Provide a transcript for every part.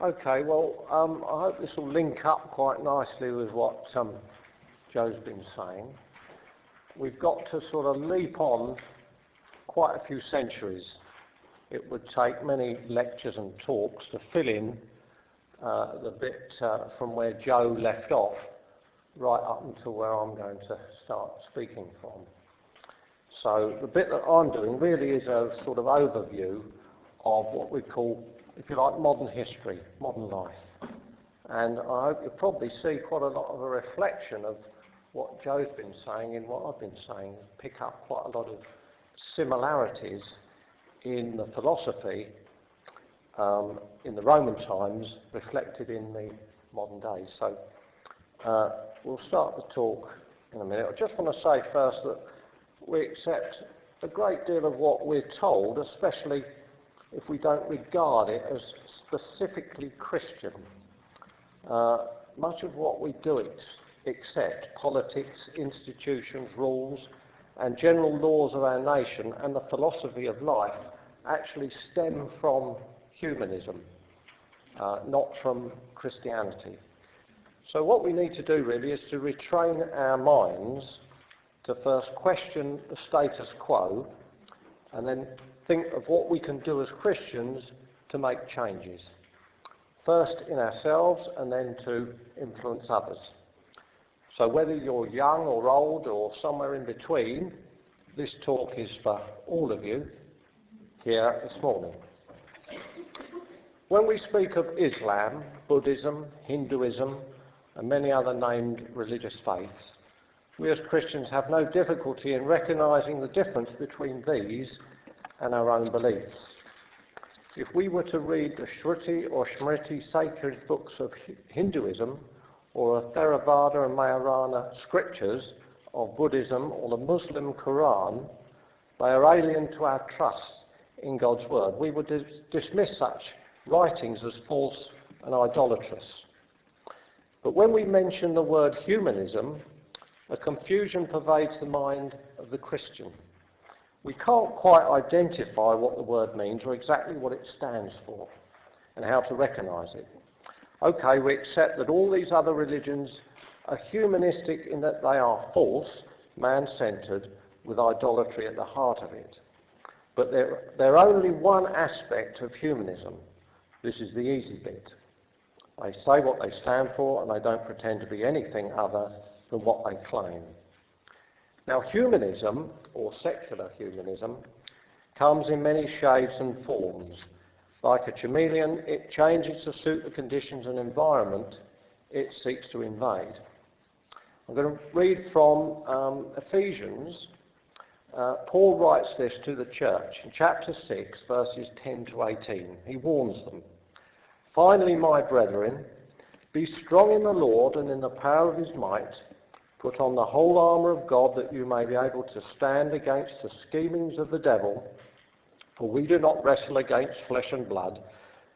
Okay, well, I hope this will link up quite nicely with what Joe's been saying. We've got to sort of leap on quite a few centuries. It would take many lectures and talks to fill in the bit from where Joe left off right up until where I'm going to start speaking from. So the bit that I'm doing really is a sort of overview of what we call, if you like, modern history, modern life. And I hope you'll probably see quite a lot of a reflection of what Joe's been saying in what I've been saying, pick up quite a lot of similarities in the philosophy in the Roman times reflected in the modern days. So we'll start the talk in a minute. I just want to say first that we accept a great deal of what we're told, especially if we don't regard it as specifically Christian. Much of what we do accept, politics, institutions, rules, and general laws of our nation and the philosophy of life actually stem from humanism, not from Christianity. So what we need to do really is to retrain our minds to first question the status quo and then think of what we can do as Christians to make changes. First in ourselves and then to influence others. So whether you're young or old or somewhere in between, this talk is for all of you here this morning. When we speak of Islam, Buddhism, Hinduism, and many other named religious faiths, we as Christians have no difficulty in recognising the difference between these and our own beliefs. If we were to read the Shruti or Smriti sacred books of Hinduism, or the Theravada and Mahayana scriptures of Buddhism or the Muslim Quran, they are alien to our trust in God's word. We would dismiss such writings as false and idolatrous. But when we mention the word humanism, a confusion pervades the mind of the Christian. We can't quite identify what the word means or exactly what it stands for and how to recognise it. Okay, we accept that all these other religions are humanistic in that they are false, man-centred, with idolatry at the heart of it. But they're only one aspect of humanism. This is the easy bit. They say what they stand for and they don't pretend to be anything other than what they claim. Now humanism, or secular humanism, comes in many shades and forms. Like a chameleon, it changes to suit the conditions and environment it seeks to invade. I'm going to read from Ephesians. Paul writes this to the church in chapter 6, verses 10 to 18. He warns them, "Finally, my brethren, be strong in the Lord and in the power of his might. Put on the whole armour of God that you may be able to stand against the schemings of the devil. For we do not wrestle against flesh and blood,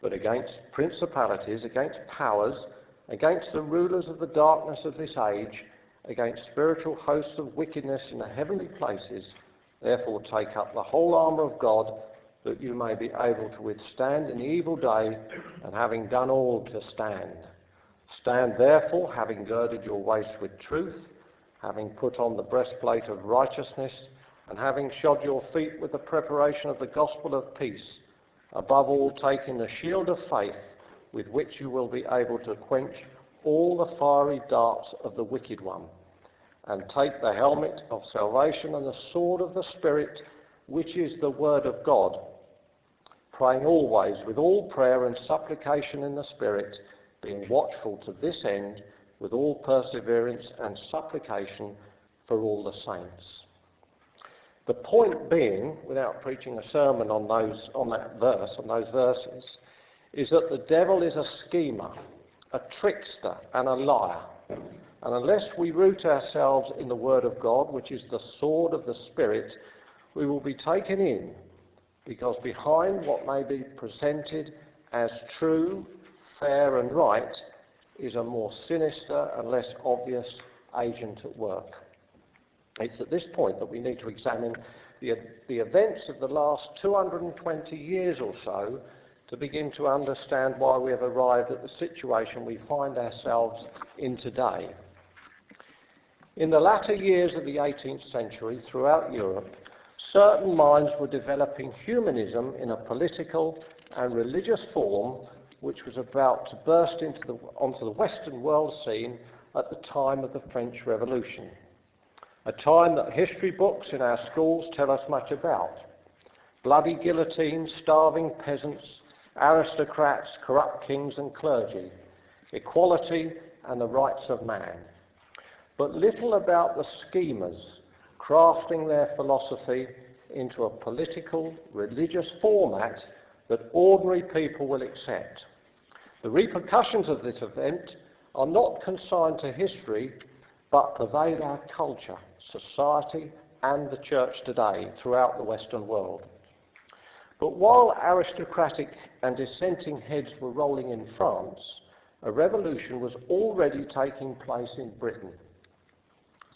but against principalities, against powers, against the rulers of the darkness of this age, against spiritual hosts of wickedness in the heavenly places. Therefore take up the whole armour of God, that you may be able to withstand in the evil day, and having done all, to stand. Stand therefore, having girded your waist with truth, having put on the breastplate of righteousness, and having shod your feet with the preparation of the gospel of peace, above all taking the shield of faith, with which you will be able to quench all the fiery darts of the wicked one, and take the helmet of salvation and the sword of the Spirit, which is the word of God, praying always with all prayer and supplication in the Spirit, being watchful to this end with all perseverance and supplication for all the saints." The point being, without preaching a sermon on those verses, is that the devil is a schemer, a trickster and a liar. And unless we root ourselves in the Word of God, which is the sword of the Spirit, we will be taken in, because behind what may be presented as true, fair and right is a more sinister and less obvious agent at work. It's at this point that we need to examine the events of the last 220 years or so to begin to understand why we have arrived at the situation we find ourselves in today. In the latter years of the 18th century, throughout Europe, certain minds were developing humanism in a political and religious form which was about to burst onto the Western world scene at the time of the French Revolution, a time that history books in our schools tell us much about. Bloody guillotines, starving peasants, aristocrats, corrupt kings and clergy, equality and the rights of man. But little about the schemers crafting their philosophy into a political, religious format that ordinary people will accept. The repercussions of this event are not consigned to history, but pervade our culture, society, and the church today throughout the Western world. But while aristocratic and dissenting heads were rolling in France, a revolution was already taking place in Britain,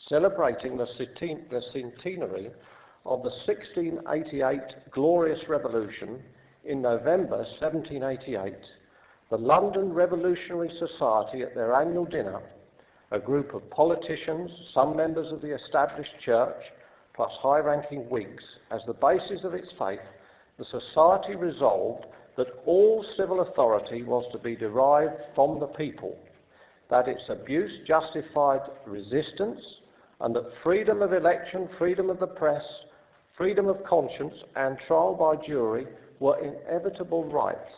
celebrating the centenary of the 1688 Glorious Revolution. In November 1788, the London Revolutionary Society, at their annual dinner, a group of politicians, some members of the established church, plus high-ranking Whigs, as the basis of its faith, the society resolved that all civil authority was to be derived from the people, that its abuse justified resistance, and that freedom of election, freedom of the press, freedom of conscience, and trial by jury were inevitable rights.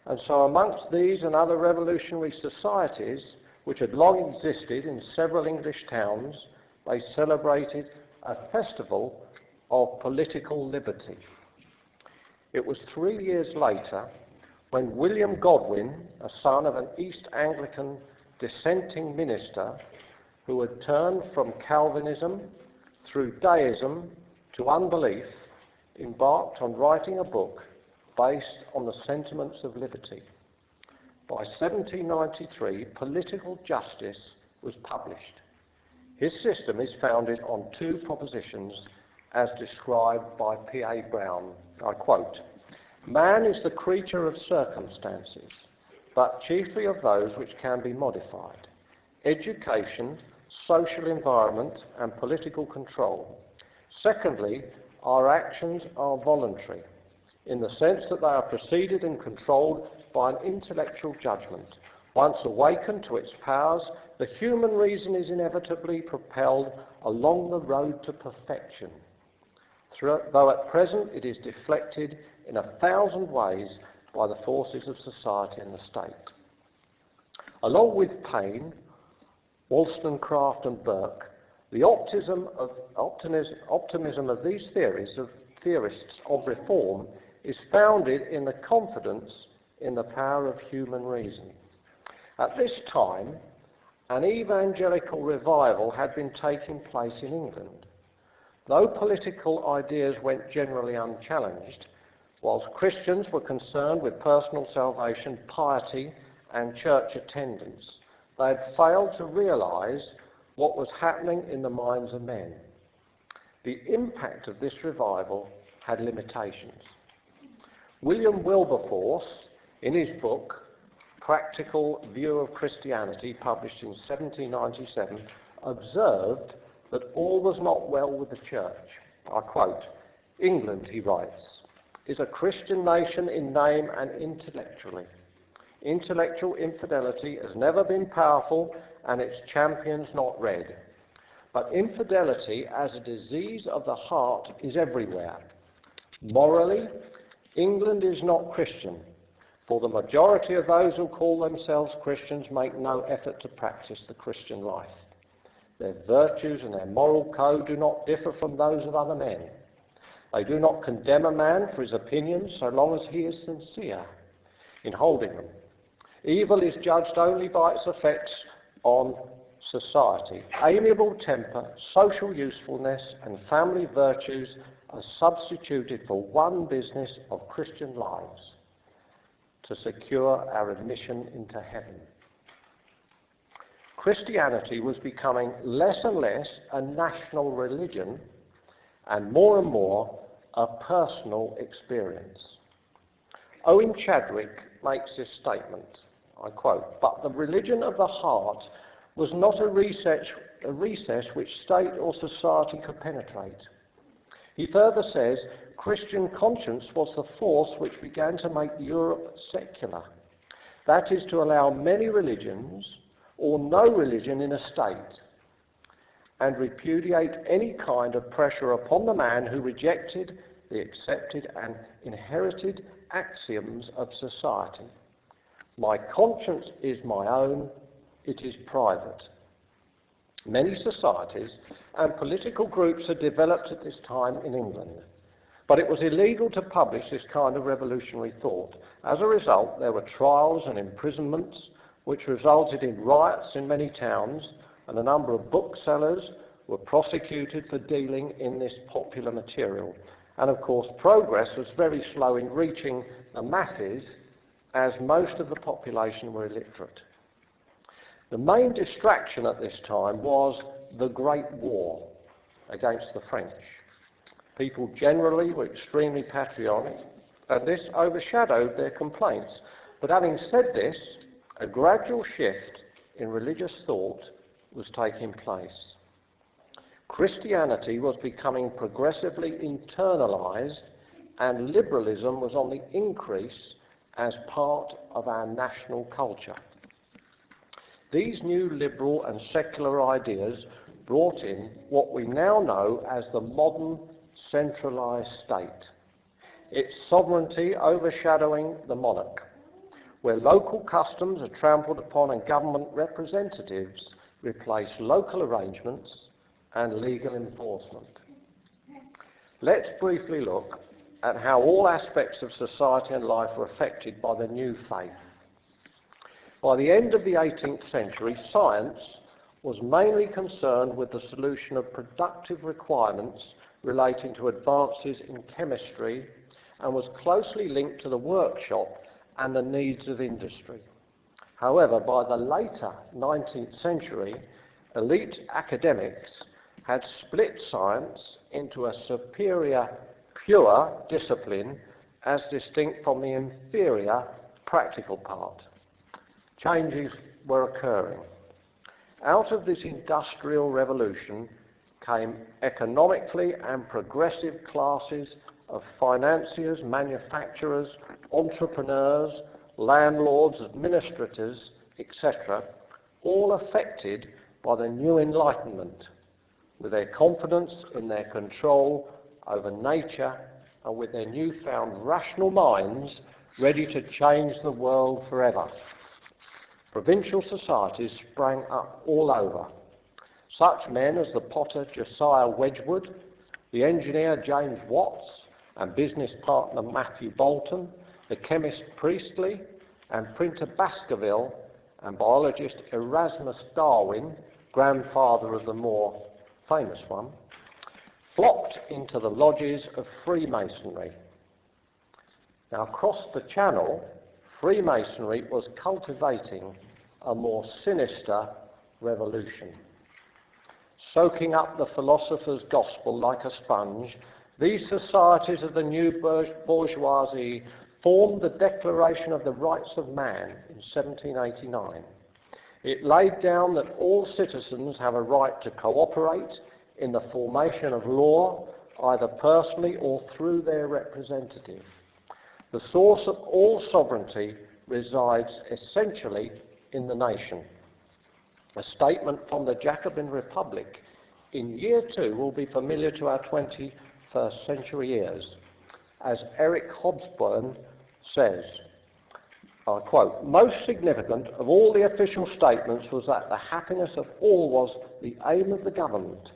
And so amongst these and other revolutionary societies, which had long existed in several English towns, they celebrated a festival of political liberty. It was 3 years later when William Godwin, a son of an East Anglican dissenting minister who had turned from Calvinism through deism to unbelief, embarked on writing a book based on the sentiments of liberty. By 1793, Political Justice was published. His system is founded on two propositions as described by P.A. Brown. I quote, "Man is the creature of circumstances, but chiefly of those which can be modified. Education, social environment, and political control. Secondly, our actions are voluntary, in the sense that they are preceded and controlled by an intellectual judgment. Once awakened to its powers, the human reason is inevitably propelled along the road to perfection, though at present it is deflected in 1,000 ways by the forces of society and the state." Along with Paine, Wollstonecraft and Burke, the optimism of these theorists of reform is founded in the confidence in the power of human reason. At this time, an evangelical revival had been taking place in England. Though political ideas went generally unchallenged, whilst Christians were concerned with personal salvation, piety, and church attendance, they had failed to realise what was happening in the minds of men. The impact of this revival had limitations. William Wilberforce, in his book, Practical View of Christianity, published in 1797, observed that all was not well with the church. I quote, "England," he writes, "is a Christian nation in name and intellectually. Intellectual infidelity has never been powerful and its champions not read. But infidelity as a disease of the heart is everywhere. Morally, England is not Christian, for the majority of those who call themselves Christians make no effort to practice the Christian life. Their virtues and their moral code do not differ from those of other men. They do not condemn a man for his opinions so long as he is sincere in holding them. Evil is judged only by its effects on society. Amiable temper, social usefulness, and family virtues are substituted for one business of Christian lives: to secure our admission into heaven." Christianity was becoming less and less a national religion and more a personal experience. Owen Chadwick makes this statement, I quote, "But the religion of the heart was not a recess which state or society could penetrate." He further says, "Christian conscience was the force which began to make Europe secular. That is to allow many religions or no religion in a state, and repudiate any kind of pressure upon the man who rejected the accepted and inherited axioms of society. My conscience is my own, it is private." Many societies and political groups had developed at this time in England, but it was illegal to publish this kind of revolutionary thought. As a result, there were trials and imprisonments which resulted in riots in many towns, and a number of booksellers were prosecuted for dealing in this popular material. And of course, progress was very slow in reaching the masses, as most of the population were illiterate. The main distraction at this time was the Great War against the French. People generally were extremely patriotic, and this overshadowed their complaints. But having said this, a gradual shift in religious thought was taking place. Christianity was becoming progressively internalised, and liberalism was on the increase as part of our national culture. These new liberal and secular ideas brought in what we now know as the modern centralised state, its sovereignty overshadowing the monarch, where local customs are trampled upon and government representatives replace local arrangements and legal enforcement. Let's briefly look at how all aspects of society and life were affected by the new faith. By the end of the 18th century, science was mainly concerned with the solution of productive requirements relating to advances in chemistry, and was closely linked to the workshop and the needs of industry. However, by the later 19th century, elite academics had split science into a superior pure discipline as distinct from the inferior practical part. Changes were occurring. Out of this industrial revolution came economically and progressive classes of financiers, manufacturers, entrepreneurs, landlords, administrators, etc., all affected by the new Enlightenment, with their confidence in their control over nature and with their newfound rational minds ready to change the world forever. Provincial societies sprang up all over. Such men as the potter Josiah Wedgwood, the engineer James Watts, and business partner Matthew Bolton, the chemist Priestley, and printer Baskerville, and biologist Erasmus Darwin, grandfather of the more famous one, flocked into the lodges of Freemasonry. Now, across the Channel, Freemasonry was cultivating a more sinister revolution. Soaking up the philosopher's gospel like a sponge, these societies of the new bourgeoisie formed the Declaration of the Rights of Man in 1789. It laid down that all citizens have a right to cooperate in the formation of law, either personally or through their representative. The source of all sovereignty resides essentially in the nation. A statement from the Jacobin Republic in year 2 will be familiar to our 21st century ears, as Eric Hobsbawm says, I quote, "Most significant of all the official statements was that the happiness of all was the aim of the government,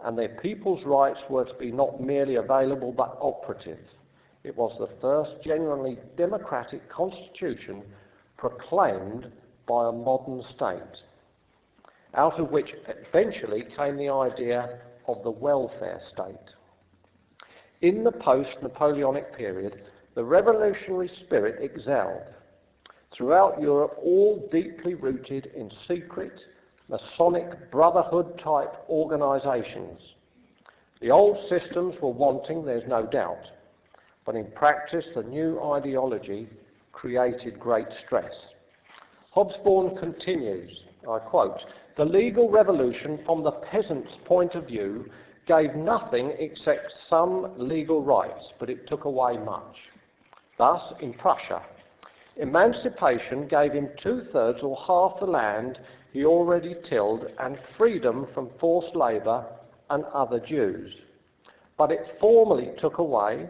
and their people's rights were to be not merely available but operative. It was the first genuinely democratic constitution proclaimed by a modern state, out of which eventually came the idea of the welfare state." In the post-Napoleonic period, the revolutionary spirit excelled. Throughout Europe, all deeply rooted in secret, Masonic brotherhood-type organisations. The old systems were wanting, there's no doubt, but in practice the new ideology created great stress. Hobsbawm continues, I quote, "The legal revolution from the peasant's point of view gave nothing except some legal rights, but it took away much. Thus, in Prussia, emancipation gave him 2/3 or half the land he already tilled and freedom from forced labour and other dues. But it formally took away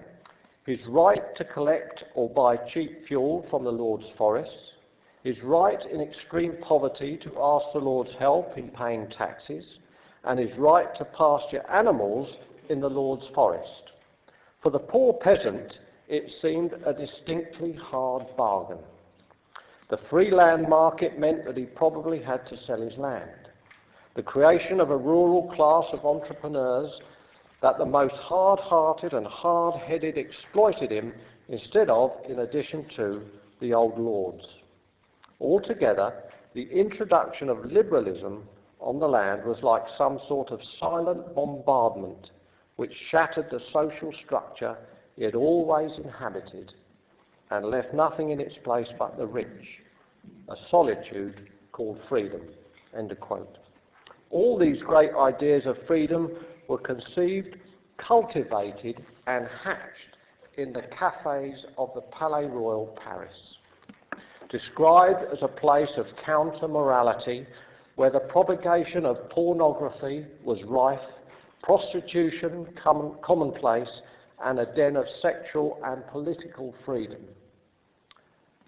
his right to collect or buy cheap fuel from the Lord's forests, his right in extreme poverty to ask the Lord's help in paying taxes, and his right to pasture animals in the Lord's forest. For the poor peasant, it seemed a distinctly hard bargain. The free land market meant that he probably had to sell his land. The creation of a rural class of entrepreneurs that the most hard-hearted and hard-headed exploited him instead of, in addition to, the old lords. Altogether, the introduction of liberalism on the land was like some sort of silent bombardment which shattered the social structure he had always inhabited and left nothing in its place but the rich, a solitude called freedom." End of quote. All these great ideas of freedom were conceived, cultivated and hatched in the cafes of the Palais Royal, Paris. Described as a place of counter-morality where the propagation of pornography was rife, prostitution commonplace, and a den of sexual and political freedom.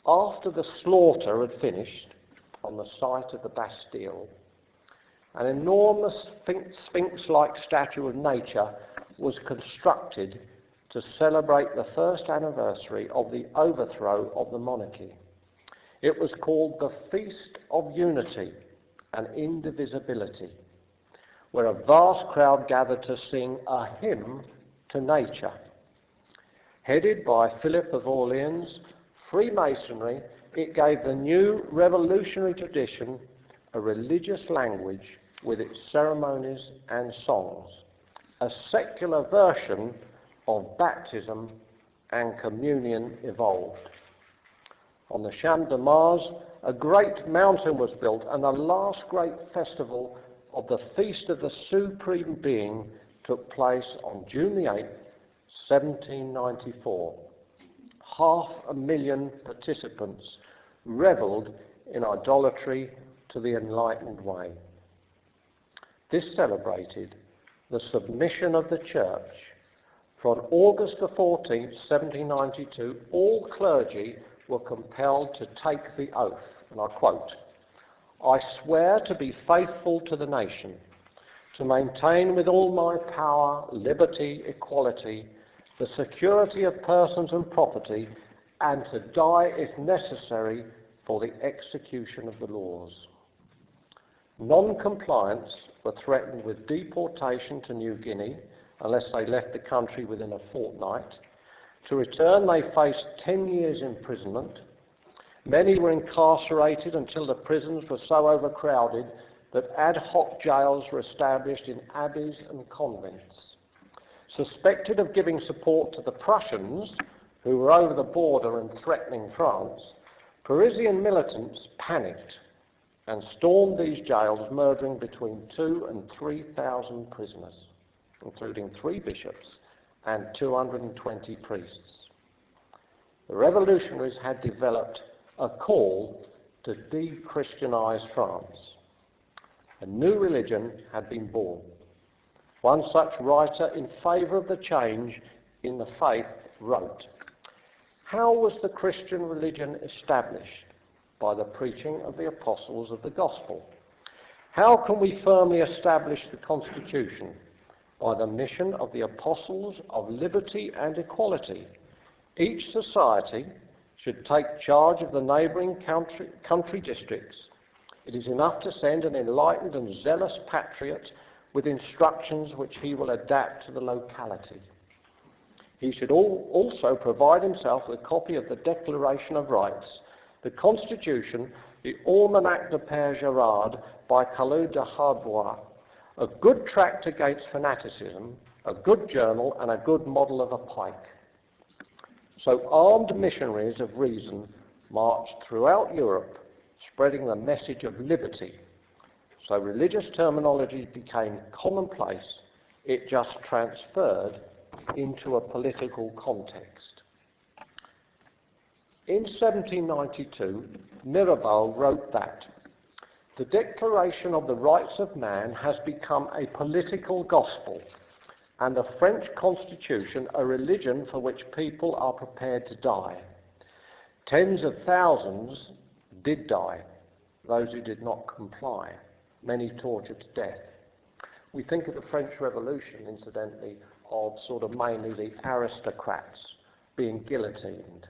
After the slaughter had finished on the site of the Bastille, an enormous sphinx-like statue of nature was constructed to celebrate the first anniversary of the overthrow of the monarchy. It was called the Feast of Unity and Indivisibility, where a vast crowd gathered to sing a hymn to nature. Headed by Philip of Orleans, Freemasonry, it gave the new revolutionary tradition a religious language with its ceremonies and songs, a secular version of baptism and communion evolved. On the Champ de Mars, a great mountain was built, and the last great festival of the Feast of the Supreme Being took place on June the 8th, 1794. 500,000 participants revelled in idolatry to the enlightened way. This celebrated the submission of the Church. From August the 14th, 1792, all clergy were compelled to take the oath, and I quote, "I swear to be faithful to the nation, to maintain with all my power liberty, equality, the security of persons and property, and to die if necessary for the execution of the laws." Non-compliants were threatened with deportation to New Guinea unless they left the country within a fortnight. To return, they faced 10 years imprisonment. Many were incarcerated until the prisons were so overcrowded that ad hoc jails were established in abbeys and convents. Suspected of giving support to the Prussians, who were over the border and threatening France, Parisian militants panicked and stormed these jails, murdering between 2,000 and 3,000 prisoners, including 3 bishops and 220 priests. The revolutionaries had developed a call to de-Christianise France. A new religion had been born. One such writer in favour of the change in the faith wrote, "How was the Christian religion established? By the preaching of the apostles of the gospel. How can we firmly establish the Constitution? By the mission of the apostles of liberty and equality. Each society should take charge of the neighbouring country districts. It is enough to send an enlightened and zealous patriot with instructions which he will adapt to the locality. He should also provide himself with a copy of the Declaration of Rights, the Constitution, the Almanach de Père Gérard by Collot de Harbois, a good tract against fanaticism, a good journal, and a good model of a pike. So armed missionaries of reason marched throughout Europe, spreading the message of liberty. So religious terminology became commonplace. It just transferred into a political context. In 1792, Mirabeau wrote that the Declaration of the Rights of Man has become a political gospel, and the French Constitution a religion for which people are prepared to die. Tens of thousands did die, those who did not comply, many tortured to death. We think of the French Revolution, incidentally, of sort of mainly the aristocrats being guillotined.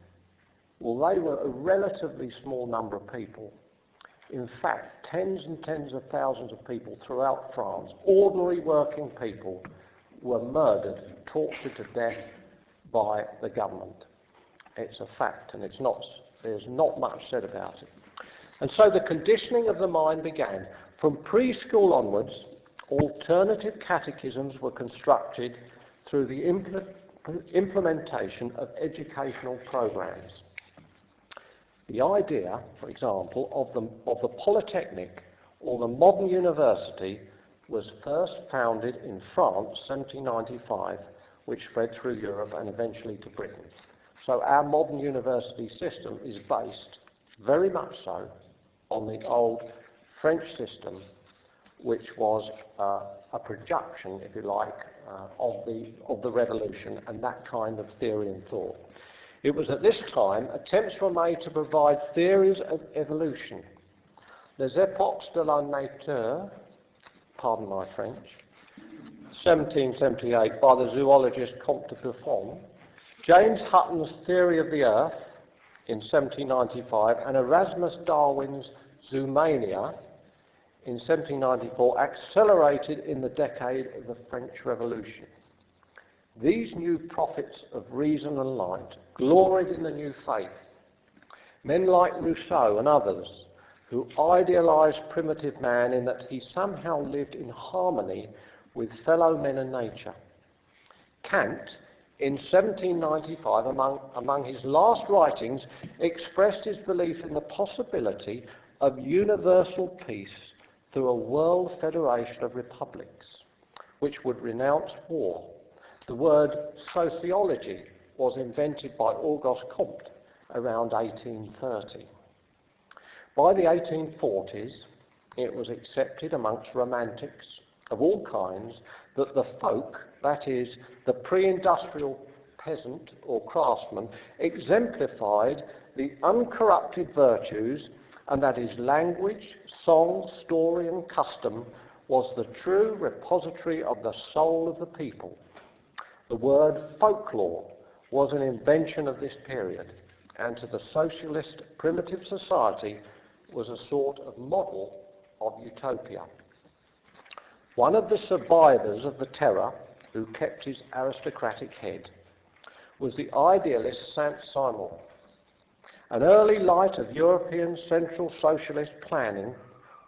Well, they were a relatively small number of people. In fact, tens and tens of thousands of people throughout France, ordinary working people, were murdered, tortured to death by the government. It's a fact, and there's not much said about it. And so the conditioning of the mind began. From preschool onwards, alternative catechisms were constructed through the implementation of educational programs. The idea, for example, of the Polytechnic or the modern university was first founded in France, 1795, which spread through Europe and eventually to Britain. So our modern university system is based, very much so, on the old French system, which was a projection, if you like, of the revolution and that kind of theory and thought. It was at this time attempts were made to provide theories of evolution. Les époques de la nature, pardon my French, 1778 by the zoologist Comte de Buffon, James Hutton's Theory of the Earth in 1795, and Erasmus Darwin's Zoomania in 1794 accelerated in the decade of the French Revolution. These new prophets of reason and light gloried in the new faith. Men like Rousseau and others who idealised primitive man in that he somehow lived in harmony with fellow men and nature. Kant, in 1795, among his last writings, expressed his belief in the possibility of universal peace through a world federation of republics, which would renounce war. The word sociology was invented by Auguste Comte around 1830. By the 1840s, it was accepted amongst romantics of all kinds that the folk, that is, the pre-industrial peasant or craftsman, exemplified the uncorrupted virtues, and that is language, song, story and custom was the true repository of the soul of the people. The word folklore was an invention of this period, and to the socialist primitive society was a sort of model of utopia. One of the survivors of the terror, who kept his aristocratic head, was the idealist Saint-Simon, an early light of European central socialist planning,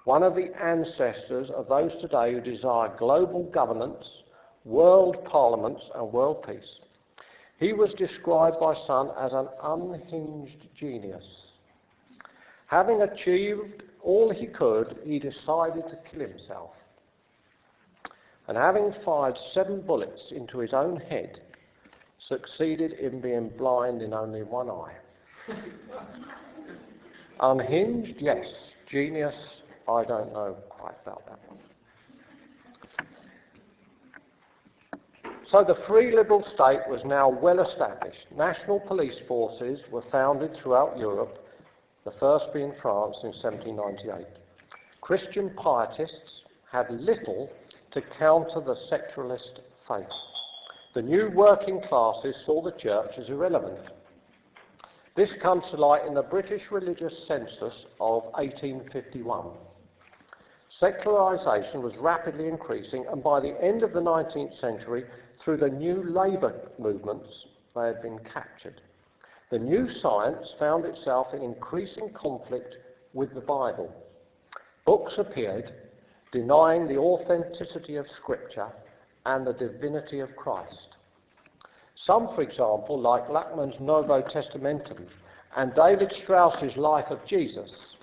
one of the ancestors of those today who desire global governance, world parliaments and world peace. He was described by some as an unhinged genius. Having achieved all he could, he decided to kill himself. And having fired 7 bullets into his own head, succeeded in being blind in only one eye. Unhinged, yes. Genius, I don't know quite about that one. So the free liberal state was now well established. National police forces were founded throughout Europe, the first being France in 1798. Christian pietists had little to counter the secularist faith. The new working classes saw the church as irrelevant. This comes to light in the British Religious Census of 1851. Secularisation was rapidly increasing, and by the end of the 19th century, through the new labour movements, they had been captured. The new science found itself in increasing conflict with the Bible. Books appeared denying the authenticity of Scripture and the divinity of Christ. Some, for example, like Lachmann's Novo Testamentum and David Strauss's Life of Jesus,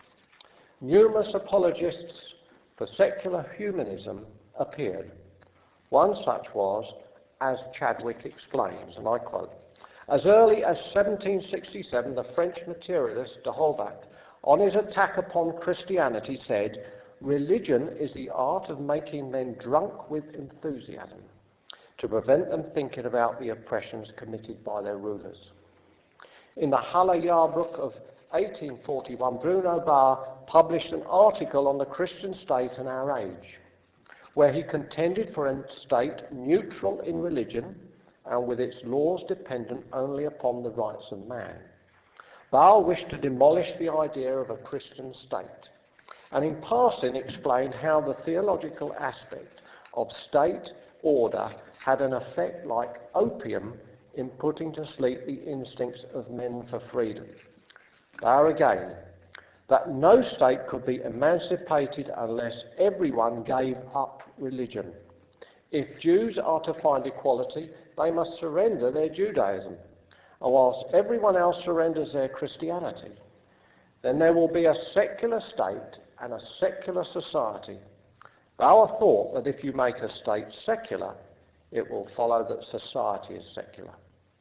numerous apologists for secular humanism appeared. One such was, as Chadwick explains, and I quote, "As early as 1767, the French materialist d'Holbach, on his attack upon Christianity, said, 'Religion is the art of making men drunk with enthusiasm, to prevent them thinking about the oppressions committed by their rulers.'" In the Halle Jahrbuch of 1841, Bruno Bar published an article on the Christian state and our age, where he contended for a state neutral in religion and with its laws dependent only upon the rights of man. Bar wished to demolish the idea of a Christian state, and in passing explained how the theological aspect of state order had an effect like opium in putting to sleep the instincts of men for freedom. There again, that no state could be emancipated unless everyone gave up religion. If Jews are to find equality, they must surrender their Judaism, and whilst everyone else surrenders their Christianity, then there will be a secular state and a secular society. Bauer thought that if you make a state secular, it will follow that society is secular.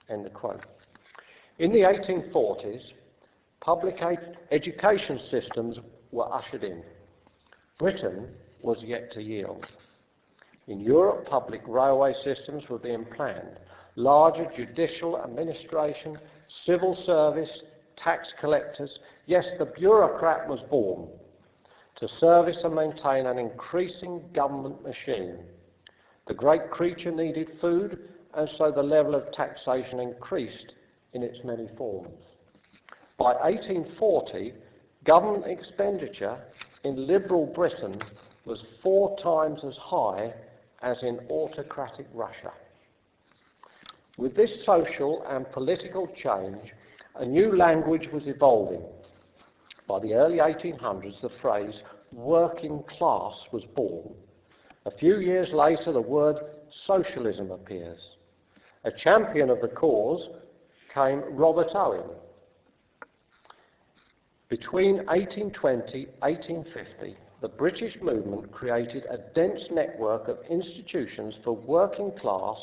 End of quote. In the 1840s, public education systems were ushered in. Britain was yet to yield. In Europe, public railway systems were being planned. Larger judicial administration, civil service, tax collectors, yes, the bureaucrat was born to service and maintain an increasing government machine. The great creature needed food, and so the level of taxation increased in its many forms. By 1840, government expenditure in liberal Britain was 4 times as high as in autocratic Russia. With this social and political change, a new language was evolving. By the early 1800s, the phrase working class was born. A few years later, the word socialism appears. A champion of the cause came Robert Owen. Between 1820 and 1850, the British movement created a dense network of institutions for working class,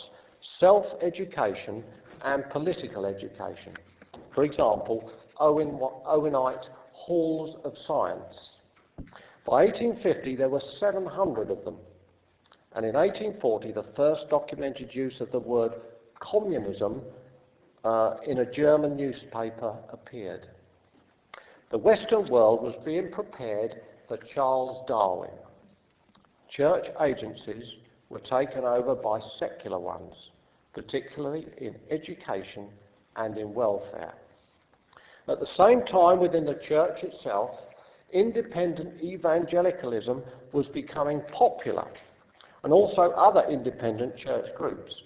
self-education and political education. For example, Owenite halls of science. By 1850, there were 700 of them. And in 1840, the first documented use of the word communism in a German newspaper appeared. The Western world was being prepared for Charles Darwin. Church agencies were taken over by secular ones, particularly in education and in welfare. At the same time, within the church itself, independent evangelicalism was becoming popular, and also other independent church groups.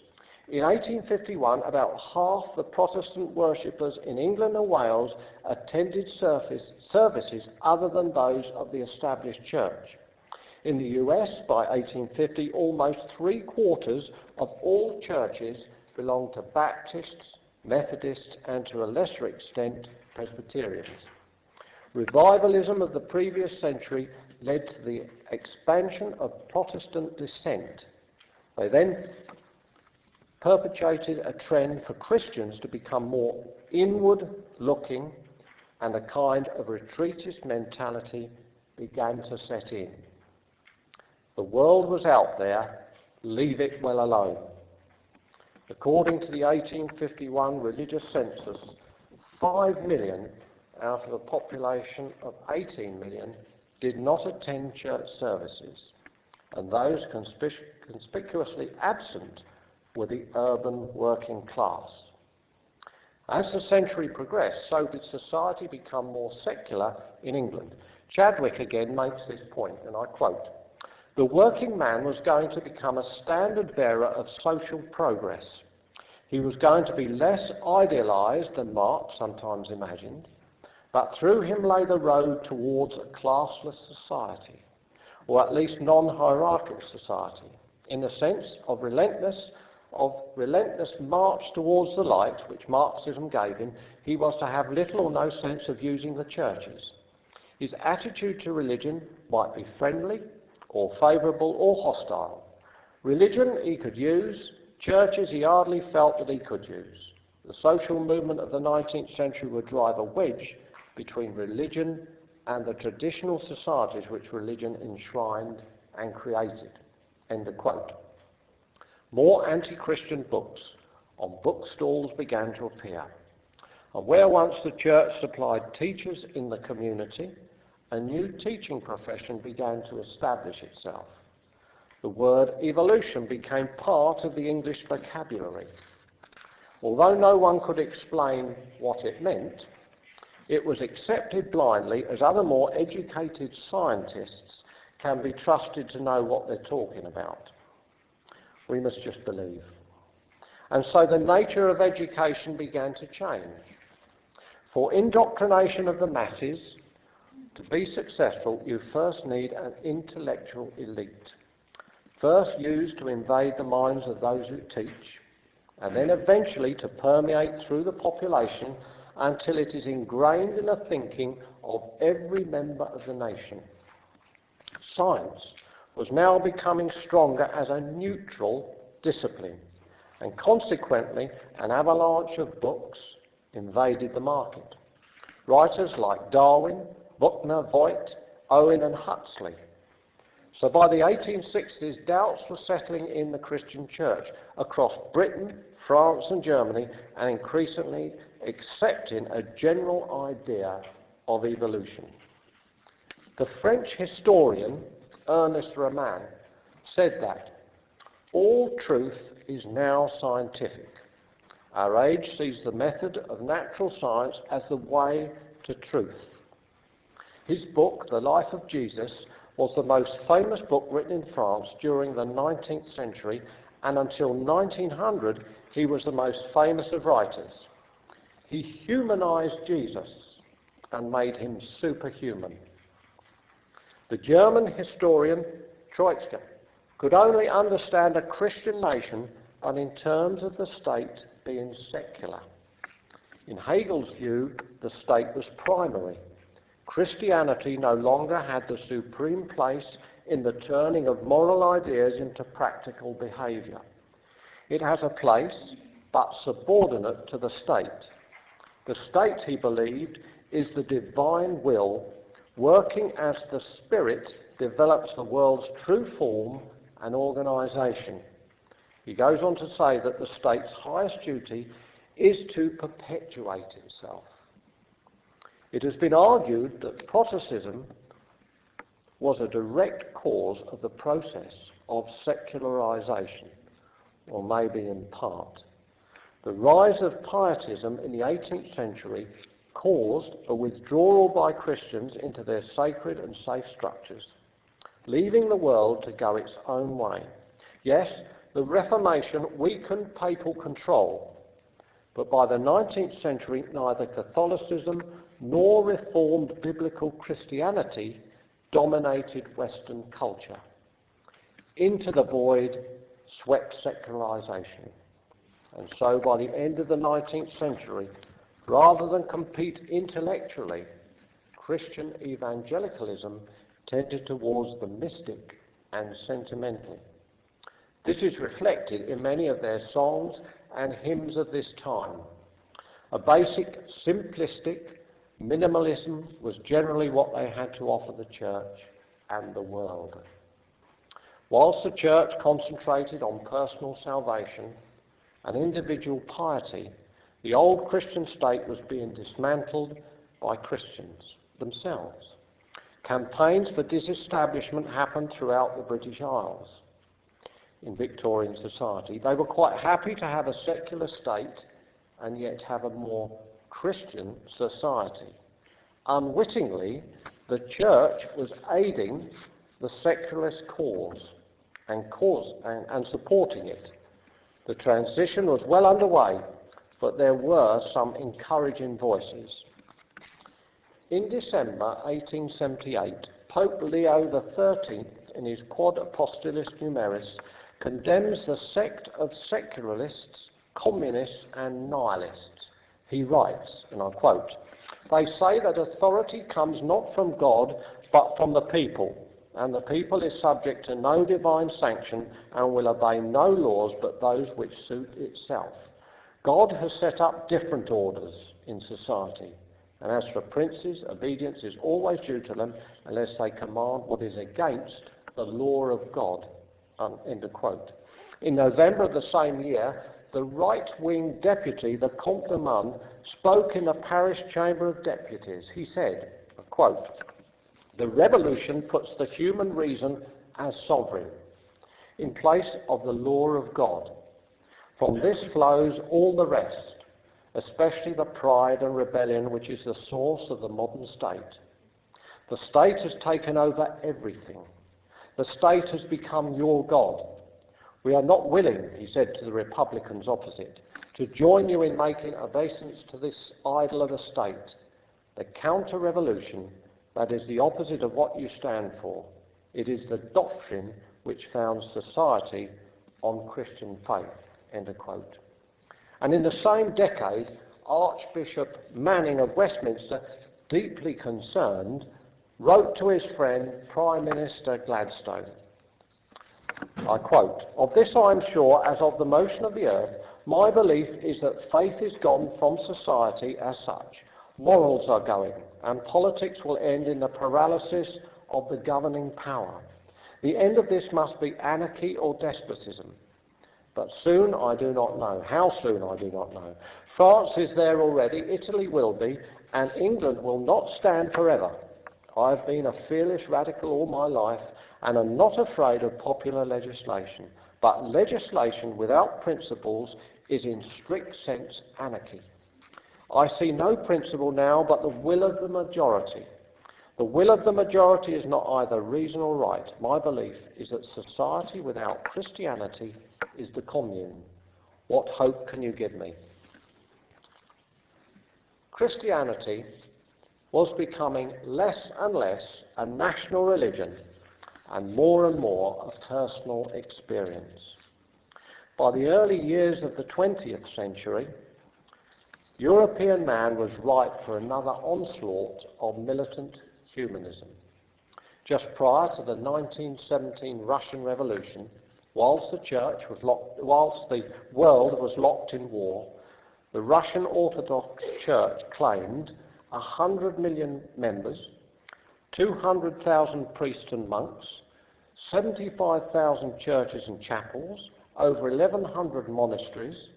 In 1851, about half the Protestant worshippers in England and Wales attended services other than those of the established church. In the US, by 1850, almost 3/4 of all churches belonged to Baptists, Methodists, and to a lesser extent, Presbyterians. Revivalism of the previous century led to the expansion of Protestant dissent. They then perpetuated a trend for Christians to become more inward-looking, and a kind of retreatist mentality began to set in. The world was out there, leave it well alone. According to the 1851 religious census, 5 million out of a population of 18 million did not attend church services, and those conspicuously absent were the urban working class. As the century progressed, so did society become more secular in England. Chadwick again makes this point, and I quote, "The working man was going to become a standard bearer of social progress. He was going to be less idealised than Marx sometimes imagined, but through him lay the road towards a classless society, or at least non-hierarchical society, in the sense of relentless of relentless march towards the light, which Marxism gave him, he was to have little or no sense of using the churches. His attitude to religion might be friendly, or favourable, or hostile. Religion he could use, churches he hardly felt that he could use. The social movement of the 19th century would drive a wedge between religion and the traditional societies which religion enshrined and created. End of quote. More anti-Christian books on bookstalls began to appear. And where once the church supplied teachers in the community, a new teaching profession began to establish itself. The word evolution became part of the English vocabulary. Although no one could explain what it meant, it was accepted blindly as other more educated scientists can be trusted to know what they're talking about. We must just believe. And so the nature of education began to change. For indoctrination of the masses, to be successful, you first need an intellectual elite, first used to invade the minds of those who teach, and then eventually to permeate through the population until it is ingrained in the thinking of every member of the nation. Science was now becoming stronger as a neutral discipline, and consequently an avalanche of books invaded the market. Writers like Darwin, Buckner, Voigt, Owen and Huxley. So by the 1860s, doubts were settling in the Christian church across Britain, France and Germany, and increasingly accepting a general idea of evolution. The French historian Ernest Renan said that all truth is now scientific. Our age sees the method of natural science as the way to truth. His book, The Life of Jesus, was the most famous book written in France during the 19th century, and until 1900 he was the most famous of writers. He humanized Jesus and made him superhuman. The German historian Trotzka could only understand a Christian nation but in terms of the state being secular. In Hegel's view, the state was primary. Christianity no longer had the supreme place in the turning of moral ideas into practical behaviour. It has a place, but subordinate to the state. The state, he believed, is the divine will, working as the Spirit develops the world's true form and organisation. He goes on to say that the state's highest duty is to perpetuate itself. It has been argued that Protestantism was a direct cause of the process of secularisation, or maybe in part. The rise of pietism in the 18th century caused a withdrawal by Christians into their sacred and safe structures, leaving the world to go its own way. Yes, the Reformation weakened papal control, but by the 19th century neither Catholicism nor Reformed biblical Christianity dominated Western culture. Into the void swept secularisation. And so by the end of the 19th century, rather than compete intellectually, Christian evangelicalism tended towards the mystic and sentimental. This is reflected in many of their songs and hymns of this time. A basic, simplistic minimalism was generally what they had to offer the church and the world. Whilst the church concentrated on personal salvation and individual piety, the old Christian state was being dismantled by Christians themselves. Campaigns for disestablishment happened throughout the British Isles. In Victorian society, they were quite happy to have a secular state and yet have a more Christian society. Unwittingly, the church was aiding the secularist cause and supporting it. The transition was well underway, but there were some encouraging voices. In December 1878, Pope Leo XIII, in his Quod Apostolis Numeris, condemns the sect of secularists, communists and nihilists. He writes, and I quote, "They say that authority comes not from God but from the people, and the people is subject to no divine sanction and will obey no laws but those which suit itself. God has set up different orders in society, and as for princes, obedience is always due to them unless they command what is against the law of God." End of quote. In November of the same year, the right-wing deputy, the Comte de Mun, spoke in the Parish Chamber of Deputies. He said, I quote, "The revolution puts the human reason as sovereign in place of the law of God. From this flows all the rest, especially the pride and rebellion which is the source of the modern state. The state has taken over everything. The state has become your God. We are not willing," he said to the Republicans opposite, "to join you in making obeisance to this idol of a state. The counter-revolution, that is the opposite of what you stand for. It is the doctrine which founds society on Christian faith." End of quote. And in the same decade, Archbishop Manning of Westminster, deeply concerned, wrote to his friend Prime Minister Gladstone, I quote, "Of this I am sure, as of the motion of the earth, my belief is that faith is gone from society as such. Morals are going, and politics will end in the paralysis of the governing power. The end of this must be anarchy or despotism. But soon I do not know. How soon I do not know. France is there already, Italy will be, and England will not stand forever. I have been a fearless radical all my life and am not afraid of popular legislation. But legislation without principles is in strict sense anarchy. I see no principle now but the will of the majority. The will of the majority is not either reason or right. My belief is that society without Christianity is the commune. What hope can you give me?" Christianity was becoming less and less a national religion and more of personal experience. By the early years of the 20th century, European man was ripe for another onslaught of militant humanism. Just prior to the 1917 Russian Revolution, whilst the world was locked in war, the Russian Orthodox Church claimed 100 million members, 200,000 priests and monks, 75,000 churches and chapels, over 1,100 monasteries,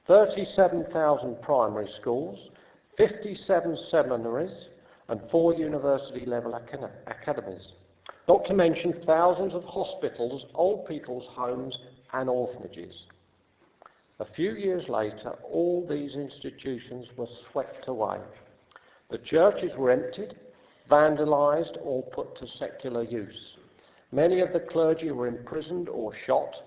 37,000 primary schools, 57 seminaries, and 4 university-level academies. Not to mention thousands of hospitals, old people's homes, and orphanages. A few years later, all these institutions were swept away. The churches were emptied, vandalised, or put to secular use. Many of the clergy were imprisoned or shot,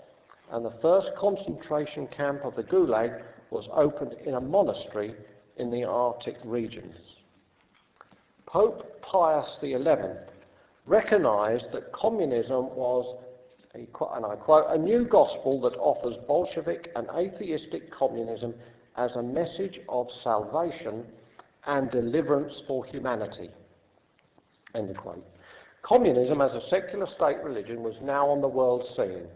and the first concentration camp of the Gulag was opened in a monastery in the Arctic regions. Pope Pius XI recognised that communism was, and I quote, "a new gospel that offers Bolshevik and atheistic communism as a message of salvation and deliverance for humanity." End of quote. Communism as a secular state religion was now on the world scene,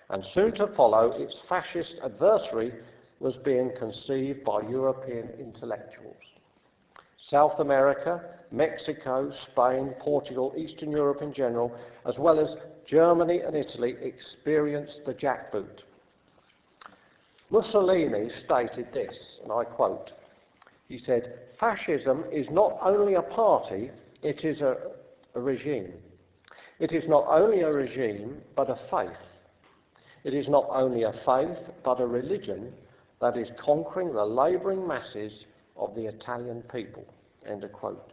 and soon to follow, its fascist adversary was being conceived by European intellectuals. South America, Mexico, Spain, Portugal, Eastern Europe in general, as well as Germany and Italy, experienced the jackboot. Mussolini stated this, and I quote, he said, "Fascism is not only a party, it is a regime. It is not only a regime, but a faith. It is not only a faith, but a religion that is conquering the labouring masses of the Italian people." End of quote.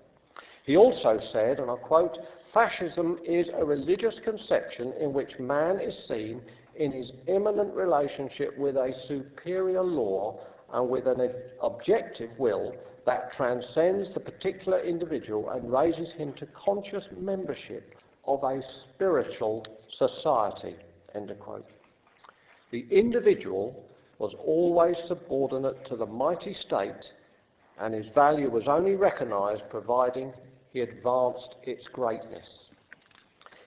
He also said, and I quote, "Fascism is a religious conception in which man is seen in his immanent relationship with a superior law and with an objective will that transcends the particular individual and raises him to conscious membership of a spiritual society." End of quote. The individual was always subordinate to the mighty state, and his value was only recognised providing he advanced its greatness.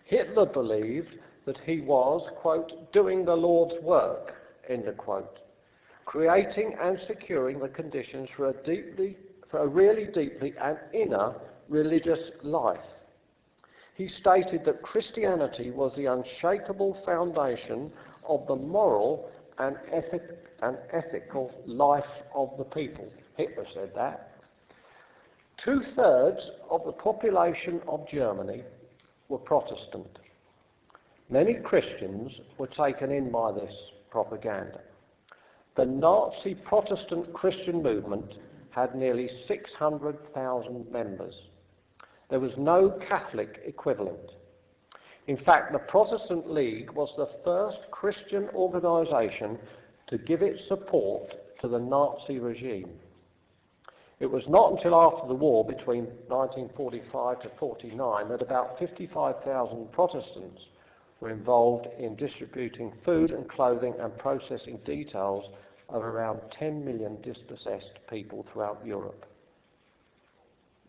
Hitler believed that he was, quote, doing the Lord's work, end of quote, creating and securing the conditions for a really deeply and inner religious life. He stated that Christianity was the unshakable foundation of the moral and ethical life of the people. Hitler said that. 2/3 of the population of Germany were Protestant. Many Christians were taken in by this propaganda. The Nazi Protestant Christian movement had nearly 600,000 members. There was no Catholic equivalent. In fact, the Protestant League was the first Christian organisation to give its support to the Nazi regime. It was not until after the war between 1945 to 49 that about 55,000 Protestants were involved in distributing food and clothing and processing details of around 10 million dispossessed people throughout Europe.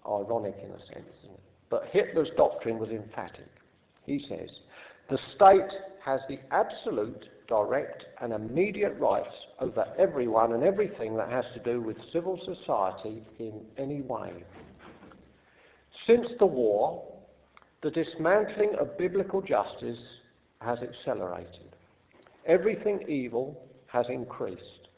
Ironic in a sense, isn't it? But Hitler's doctrine was emphatic. He says, the state has the absolute, direct and immediate rights over everyone and everything that has to do with civil society in any way. Since the war, the dismantling of biblical justice has accelerated. Everything evil has increased.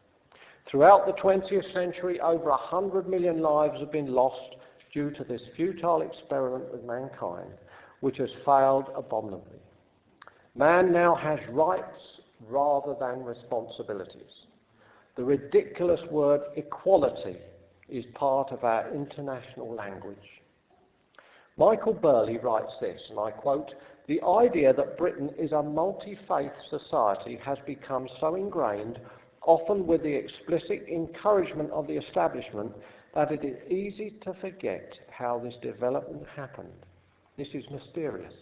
Throughout the 20th century, over 100 million lives have been lost due to this futile experiment with mankind, which has failed abominably. Man now has rights rather than responsibilities. The ridiculous word equality is part of our international language. Michael Burley writes this, and I quote, "The idea that Britain is a multi-faith society has become so ingrained, often with the explicit encouragement of the establishment, that it is easy to forget how this development happened. This is mysterious,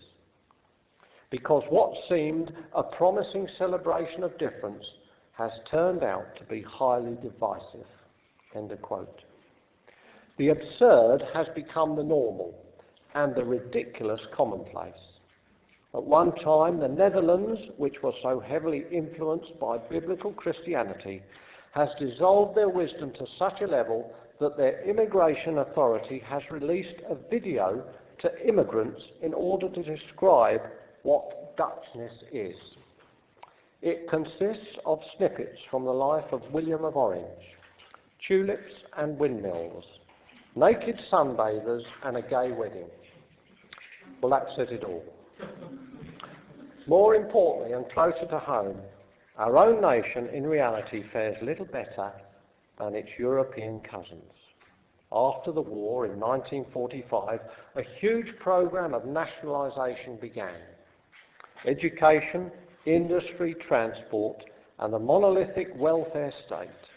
because what seemed a promising celebration of difference has turned out to be highly divisive." End of quote. The absurd has become the normal and the ridiculous commonplace. At one time, the Netherlands, which was so heavily influenced by biblical Christianity, has dissolved their wisdom to such a level that their immigration authority has released a video to immigrants in order to describe what Dutchness is. It consists of snippets from the life of William of Orange, tulips and windmills, naked sunbathers and a gay wedding. Well, that says it all. More importantly and closer to home, our own nation in reality fares little better than its European cousins. After the war in 1945, a huge programme of nationalisation began. Education, industry, transport, and the monolithic welfare state.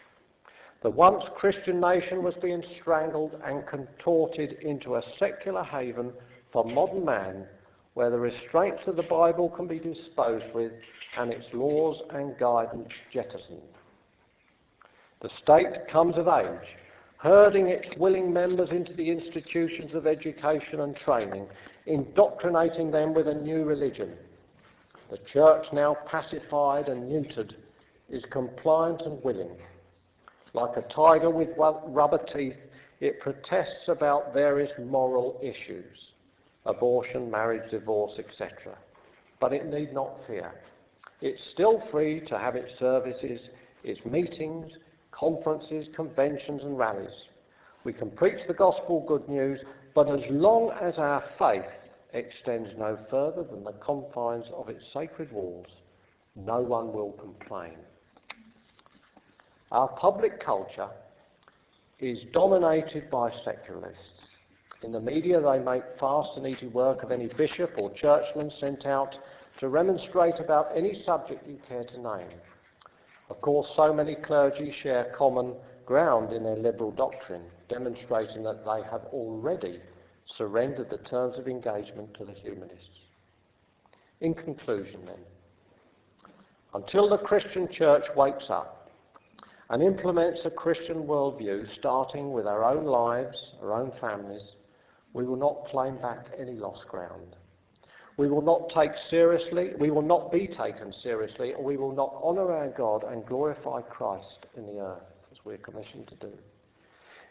The once Christian nation was being strangled and contorted into a secular haven for modern man, where the restraints of the Bible can be disposed with and its laws and guidance jettisoned. The state comes of age, herding its willing members into the institutions of education and training, indoctrinating them with a new religion. The church, now pacified and neutered, is compliant and willing. Like a tiger with rubber teeth, it protests about various moral issues, abortion, marriage, divorce, etc. But it need not fear. It's still free to have its services, its meetings, conferences, conventions and rallies. We can preach the gospel good news, but as long as our faith extends no further than the confines of its sacred walls, no one will complain. Our public culture is dominated by secularists. In the media, they make fast and easy work of any bishop or churchman sent out to remonstrate about any subject you care to name. Of course, so many clergy share common ground in their liberal doctrine, demonstrating that they have already surrendered the terms of engagement to the humanists. In conclusion then, Until the Christian church wakes up and implements a Christian worldview, starting with our own lives, our own families, we will not claim back any lost ground. We will not be taken seriously, and we will not honour our God and glorify Christ in the earth, as we're commissioned to do.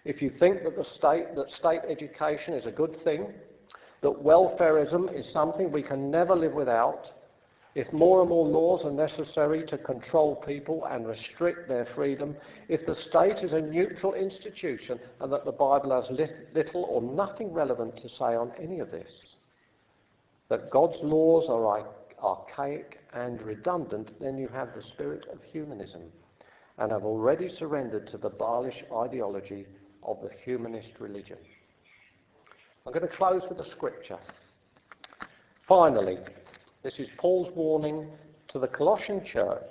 If you think that state education is a good thing, that welfarism is something we can never live without, if more and more laws are necessary to control people and restrict their freedom, if the state is a neutral institution and that the Bible has little or nothing relevant to say on any of this, that God's laws are archaic and redundant, then you have the spirit of humanism and have already surrendered to the Baalish ideology of the humanist religion. I'm going to close with a scripture. Finally, this is Paul's warning to the Colossian church,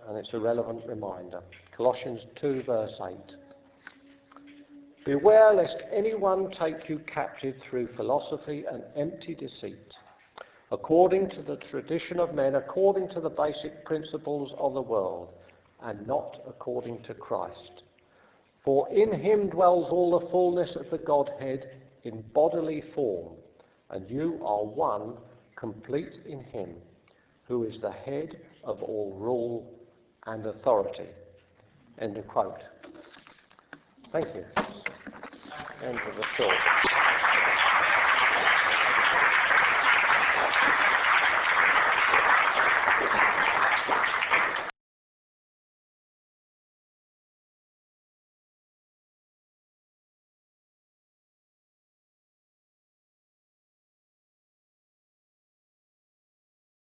and it's a relevant reminder. Colossians 2 verse 8. Beware lest anyone take you captive through philosophy and empty deceit, according to the tradition of men, according to the basic principles of the world, and not according to Christ. For in him dwells all the fullness of the Godhead in bodily form, and you are one, complete in him, who is the head of all rule and authority. End of quote. Thank you. End of the talk.